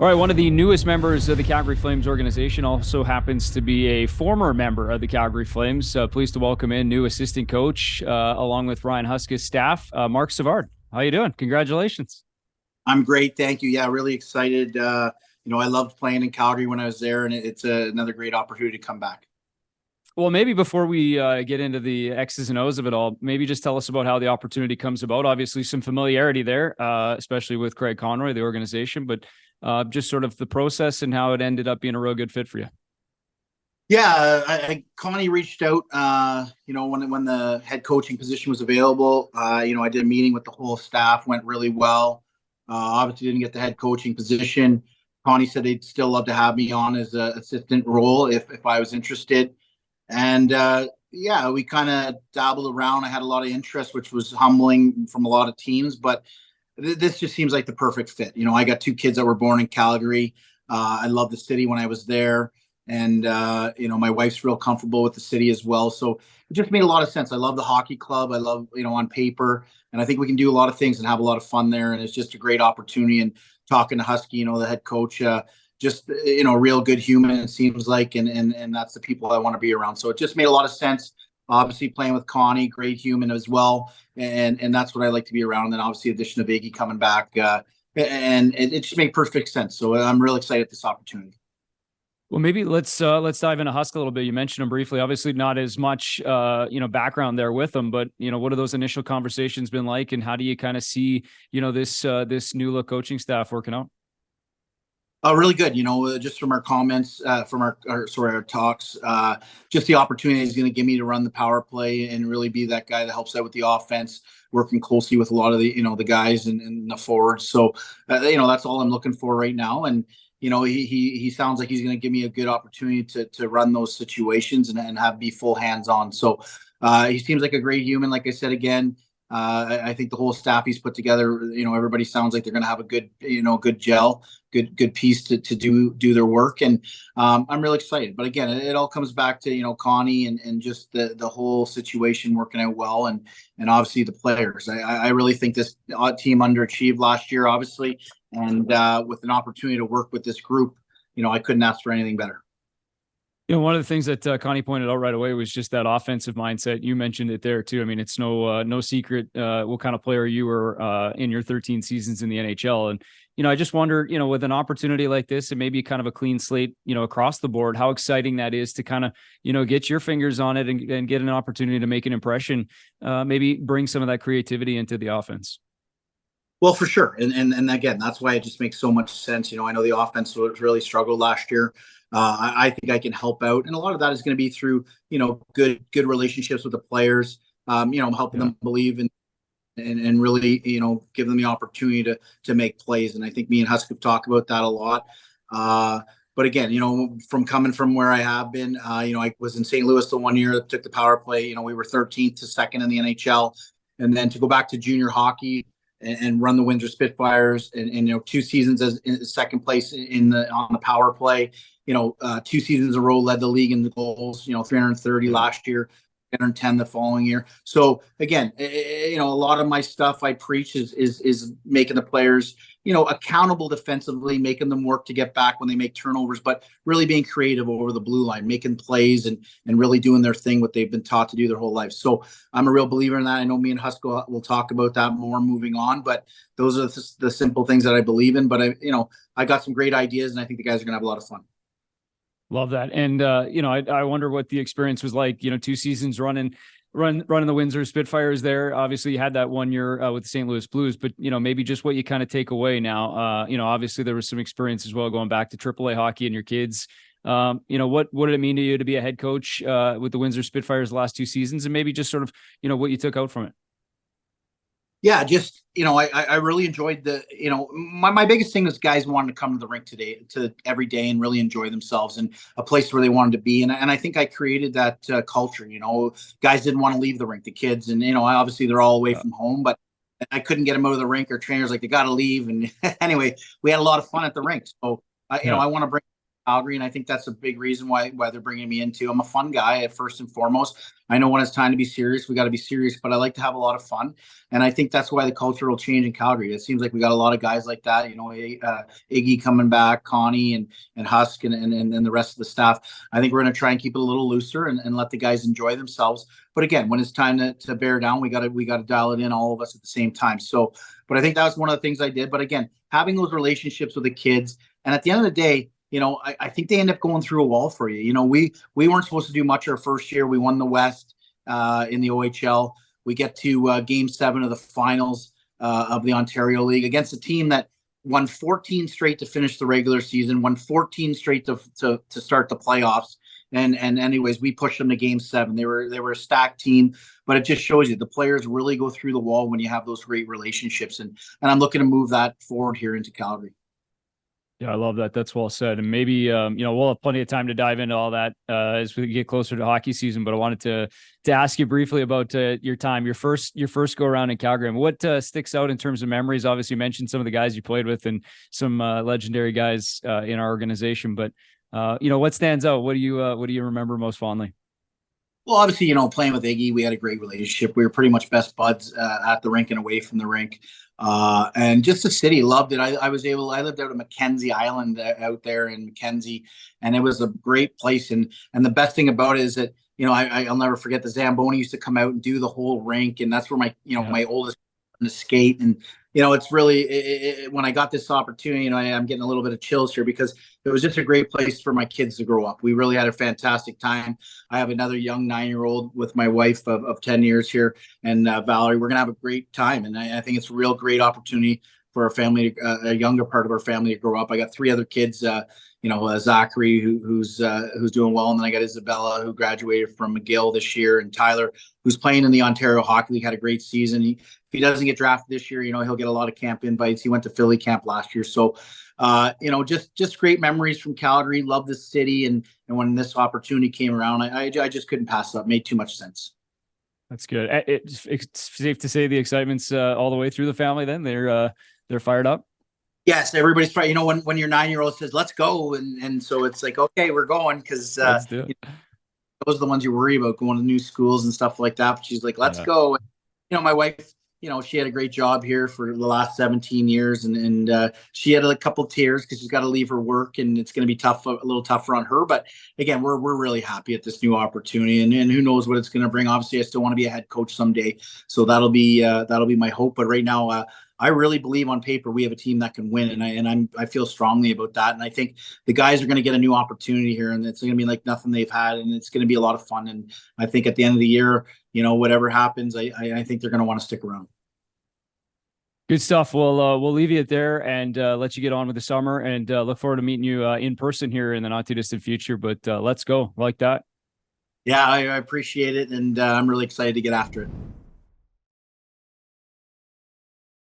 All right, one of the newest members of the Calgary Flames organization also happens to be a former member of the Calgary Flames. Pleased to welcome in new assistant coach, along with Ryan Huska's staff, Marc Savard. How you doing? Congratulations. I'm great, thank you. Yeah, really excited. I loved playing in Calgary when I was there, and it's another great opportunity to come back. Well, maybe before we get into the X's and O's of it all, maybe just tell us about how the opportunity comes about. Obviously, some familiarity there, especially with Craig Conroy, the organization, but just sort of the process and how it ended up being a real good fit for you. Yeah, Connie reached out. When the head coaching position was available. I did a meeting with the whole staff, went really well. Obviously, didn't get the head coaching position. Connie said they'd still love to have me on as an assistant role if I was interested. And yeah, we kind of dabbled around. I had a lot of interest, which was humbling from a lot of teams, but this just seems like the perfect fit. I got two kids that were born in Calgary. I love the city when I was there. And, my wife's real comfortable with the city as well. So it just made a lot of sense. I love the hockey club. I love, on paper. And I think we can do a lot of things and have a lot of fun there. And it's just a great opportunity. And talking to Husky, the head coach, just a real good human, it seems like, and that's the people I want to be around. So it just made a lot of sense. Obviously playing with Connie, great human as well, and that's what I like to be around. And then obviously addition of Iggy coming back, and it just made perfect sense. So I'm really excited at this opportunity. Well, maybe let's dive into Husk a little bit. You mentioned him briefly. Obviously, not as much background there with him, but what have those initial conversations been like, and how do you kind of see this new look coaching staff working out? Really good. Just from our comments, from our talks, just the opportunity is going to give me to run the power play and really be that guy that helps out with the offense, working closely with a lot of the guys and the forwards. So, that's all I'm looking for right now. And, he sounds like he's going to give me a good opportunity to run those situations and have be full hands on. So, he seems like a great human. Like I said, again, I think the whole staff he's put together, everybody sounds like they're going to have a good, good gel, good piece to do their work. And I'm really excited. But again, it all comes back to, Connie and just the whole situation working out well. And obviously the players. I really think this team underachieved last year, obviously. And with an opportunity to work with this group, I couldn't ask for anything better. One of the things that Connie pointed out right away was just that offensive mindset. You mentioned it there too. I mean, it's no secret what kind of player you were in your 13 seasons in the NHL. And, I just wonder, with an opportunity like this and maybe kind of a clean slate, across the board, how exciting that is to kind of, get your fingers on it and get an opportunity to make an impression, maybe bring some of that creativity into the offense. Well, for sure. And again, that's why it just makes so much sense. I know the offense really struggled last year. I think I can help out. And a lot of that is going to be through, good relationships with the players, helping them believe and really, give them the opportunity to make plays. And I think me and Husk have talked about that a lot. But again, from coming from where I have been, I was in St. Louis the one year that took the power play. We were 13th to second in the NHL. And then to go back to junior hockey and run the Windsor Spitfires and 2 seasons as in second place on the power play. 2 seasons in a row led the league in the goals. 330 last year, 310 the following year. So again, a lot of my stuff I preach is making the players accountable defensively, making them work to get back when they make turnovers, but really being creative over the blue line, making plays and really doing their thing, what they've been taught to do their whole life. So I'm a real believer in that. I know me and Husk will talk about that more moving on, but those are the simple things that I believe in. But I got some great ideas, and I think the guys are gonna have a lot of fun. Love that. And, I wonder what the experience was like, 2 seasons running the Windsor Spitfires there. Obviously you had that 1 year with the St. Louis Blues, but, maybe just what you kind of take away now. Obviously there was some experience as well going back to AAA hockey and your kids. What did it mean to you to be a head coach with the Windsor Spitfires the last 2 seasons, and maybe just sort of, what you took out from it? Yeah, just I really enjoyed my biggest thing is guys wanting to come to the rink to every day and really enjoy themselves and a place where they wanted to be, and I think I created that culture. Guys didn't want to leave the rink, the kids, and obviously they're all away from home, but I couldn't get them out of the rink, or trainers like they got to leave, and anyway, we had a lot of fun at the rink. So I want to bring Calgary, and I think that's a big reason why they're bringing me into. I'm a fun guy first and foremost. I know when it's time to be serious, we got to be serious, but I like to have a lot of fun, and I think that's why the culture will change in Calgary. It seems like we got a lot of guys like that. Iggy coming back, Connie and Husk and the rest of the staff. I think we're going to try and keep it a little looser and let the guys enjoy themselves. But again, when it's time to bear down, we got to dial it in, all of us at the same time. So, but I think that was one of the things I did. But again, having those relationships with the kids, and at the end of the day, I think they end up going through a wall for you. We weren't supposed to do much our first year. We won the West in the OHL. We get to Game 7 of the finals of the Ontario League against a team that won 14 straight to finish the regular season, won 14 straight to start the playoffs. And anyways, we pushed them to Game 7. They were a stacked team, but it just shows you the players really go through the wall when you have those great relationships. And I'm looking to move that forward here into Calgary. Yeah, I love that. That's well said. And maybe, we'll have plenty of time to dive into all that as we get closer to hockey season. But I wanted to ask you briefly about your time, your first go around in Calgary. And what sticks out in terms of memories? Obviously, you mentioned some of the guys you played with and some legendary guys in our organization. But what stands out? What do you remember most fondly? Well, obviously, playing with Iggy, we had a great relationship. We were pretty much best buds at the rink and away from the rink. And just the city, loved it. I lived out of Mackenzie Island out there in Mackenzie, and it was a great place. And the best thing about it is that, I'll never forget the Zamboni used to come out and do the whole rink. And that's where my oldest to skate. And, it's really, when I got this opportunity, I'm getting a little bit of chills here because it was just a great place for my kids to grow up. We really had a fantastic time. I have another young 9-year-old with my wife of 10 years here, and Valerie. We're going to have a great time. And I think it's a real great opportunity for our family, a younger part of our family to grow up. I got 3 other kids, Zachary, who's doing well. And then I got Isabella, who graduated from McGill this year, and Tyler, who's playing in the Ontario Hockey League, had a great season. If he doesn't get drafted this year, he'll get a lot of camp invites. He went to Philly camp last year. So, just great memories from Calgary. Love the city. And when this opportunity came around, I just couldn't pass it up. Made too much sense. That's good. It's safe to say the excitement's all the way through the family then. They're fired up. Yes, everybody's probably, when your 9-year-old says, let's go. And so it's like, okay, we're going. Cause those are the ones you worry about, going to new schools and stuff like that. But she's like, let's go. And, my wife, she had a great job here for the last 17 years. And she had a couple tears because she's got to leave her work, and it's going to be tough, a little tougher on her. But again, we're really happy at this new opportunity, and who knows what it's going to bring. Obviously, I still want to be a head coach someday. So that'll be my hope. But right now, I really believe on paper we have a team that can win, and I feel strongly about that. And I think the guys are going to get a new opportunity here, and it's going to be like nothing they've had, and it's going to be a lot of fun. And I think at the end of the year, whatever happens, I think they're going to want to stick around. Good stuff. We'll leave you there and let you get on with the summer, and look forward to meeting you in person here in the not too distant future. But let's go like that. Yeah, I appreciate it, and I'm really excited to get after it.